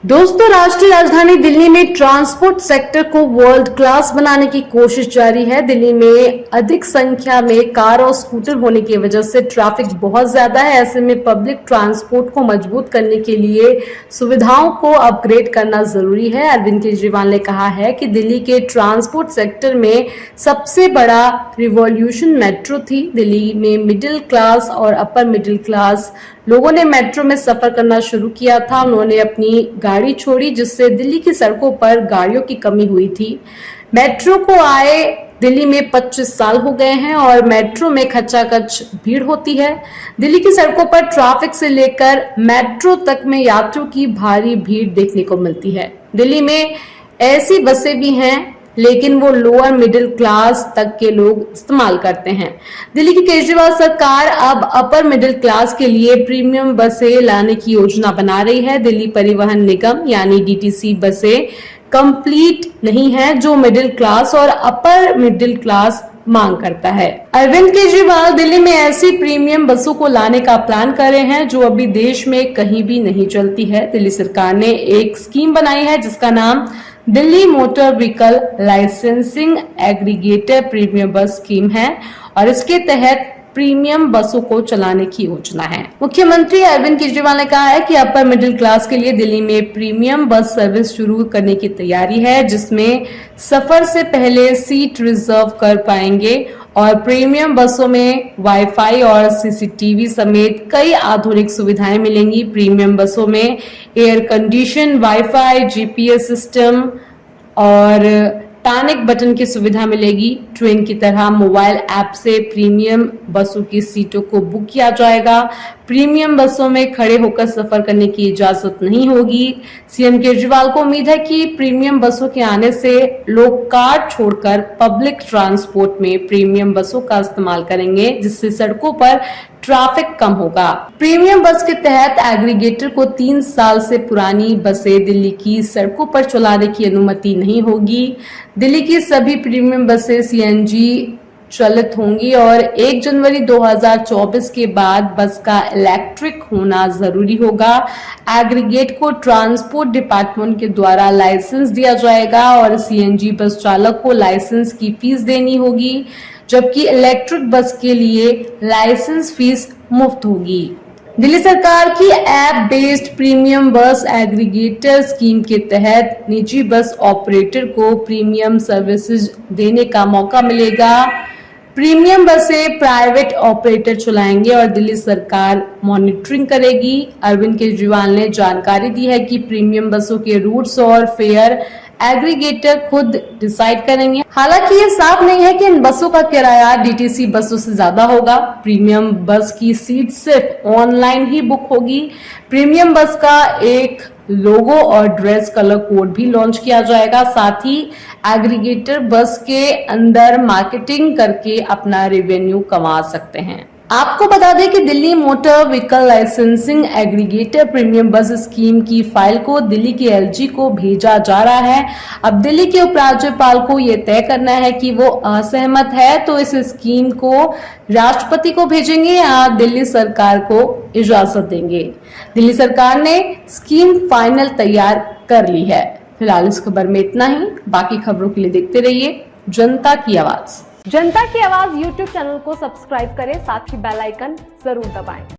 दोस्तों, राष्ट्रीय राजधानी दिल्ली में ट्रांसपोर्ट सेक्टर को वर्ल्ड क्लास बनाने की कोशिश जारी है। दिल्ली में अधिक संख्या में कार और स्कूटर होने की वजह से ट्रैफिक बहुत ज्यादा है। ऐसे में पब्लिक ट्रांसपोर्ट को मजबूत करने के लिए सुविधाओं को अपग्रेड करना जरूरी है। अरविंद केजरीवाल ने कहा है कि दिल्ली के ट्रांसपोर्ट सेक्टर में सबसे बड़ा रिवॉल्यूशन मेट्रो थी। दिल्ली में मिडिल क्लास और अपर मिडिल क्लास लोगों ने मेट्रो में सफर करना शुरू किया था। उन्होंने अपनी गाड़ी छोड़ी, जिससे दिल्ली की सड़कों पर गाड़ियों की कमी हुई थी। मेट्रो को आए दिल्ली में 25 साल हो गए हैं और मेट्रो में खचाखच भीड़ होती है। दिल्ली की सड़कों पर ट्रैफिक से लेकर मेट्रो तक में यात्रियों की भारी भीड़ देखने को मिलती है। दिल्ली में ऐसी बसें भी हैं, लेकिन वो लोअर मिडिल क्लास तक के लोग इस्तेमाल करते हैं। दिल्ली की केजरीवाल सरकार अब अपर मिडिल क्लास के लिए प्रीमियम बसें लाने की योजना बना रही है। दिल्ली परिवहन निगम यानी डीटीसी बसें कंप्लीट नहीं है, जो मिडिल क्लास और अपर मिडिल क्लास मांग करता है। अरविंद केजरीवाल दिल्ली में ऐसी प्रीमियम बसों को लाने का प्लान कर रहे हैं जो अभी देश में कहीं भी नहीं चलती है। दिल्ली सरकार ने एक स्कीम बनाई है जिसका नाम Delhi motor vehicle licensing aggregator premium बस स्कीम है और इसके तहत प्रीमियम बसों को चलाने की योजना है। मुख्यमंत्री अरविंद केजरीवाल ने कहा है कि अपर मिडिल क्लास के लिए दिल्ली में प्रीमियम बस सर्विस शुरू करने की तैयारी है, जिसमें सफर से पहले सीट रिजर्व कर पाएंगे और प्रीमियम बसों में वाईफाई और सीसीटीवी समेत कई आधुनिक सुविधाएं मिलेंगी। प्रीमियम बसों में air condition, wifi, GPS system और पैनिक बटन की सुविधा मिलेगी। ट्रेन की तरह मोबाइल ऐप से प्रीमियम बसों की सीटों को बुक किया जाएगा। प्रीमियम बसों में खड़े होकर सफर करने की इजाजत नहीं होगी। सीएम केजरीवाल को उम्मीद है कि प्रीमियम बसों के आने से लोग कार छोड़कर पब्लिक ट्रांसपोर्ट में प्रीमियम बसों का इस्तेमाल करेंगे, जिससे सड़कों पर ट्रैफिक कम होगा। प्रीमियम बस के तहत एग्रीगेटर को 3 साल से पुरानी बसें दिल्ली की सड़कों पर चलाने की अनुमति नहीं होगी। दिल्ली की सभी प्रीमियम बसें सीएनजी चलित होंगी और 1 जनवरी 2024 के बाद बस का इलेक्ट्रिक होना जरूरी होगा। एग्रीगेट को ट्रांसपोर्ट डिपार्टमेंट के द्वारा लाइसेंस दिया जाएगा और सीएनजी बस चालक को लाइसेंस की फीस देनी होगी, जबकि इलेक्ट्रिक बस के लिए लाइसेंस फीस मुफ्त होगी। दिल्ली सरकार की ऐप बेस्ड प्रीमियम बस एग्रीगेटर स्कीम के तहत निजी बस ऑपरेटर को प्रीमियम सर्विसेज देने का मौका मिलेगा। प्रीमियम बसें प्राइवेट ऑपरेटर चलाएंगे और दिल्ली सरकार मॉनिटरिंग करेगी। अरविंद केजरीवाल ने जानकारी दी है कि प्रीमियम बसों के रूट्स और फेयर एग्रीगेटर खुद डिसाइड करेंगे। हालांकि ये साफ नहीं है कि इन बसों का किराया डीटीसी बसों से ज्यादा होगा। प्रीमियम बस की सीट सिर्फ ऑनलाइन ही बुक होगी। प्रीमियम बस का एक लोगो और ड्रेस कलर कोड भी लॉन्च किया जाएगा। साथ ही एग्रीगेटर बस के अंदर मार्केटिंग करके अपना रेवेन्यू कमा सकते हैं। आपको बता दें कि Delhi motor vehicle licensing aggregator premium बस स्कीम की फाइल को दिल्ली के एलजी को भेजा जा रहा है। अब दिल्ली के उपराज्यपाल को यह तय करना है कि वो असहमत है तो इस स्कीम को राष्ट्रपति को भेजेंगे या दिल्ली सरकार को इजाजत देंगे। दिल्ली सरकार ने स्कीम फाइनल तैयार कर ली है। फिलहाल इस खबर में इतना ही। बाकी खबरों के लिए देखते रहिए जनता की आवाज। जनता की आवाज YouTube चैनल को सब्सक्राइब करें, साथ ही बेल आइकन जरूर दबाएं।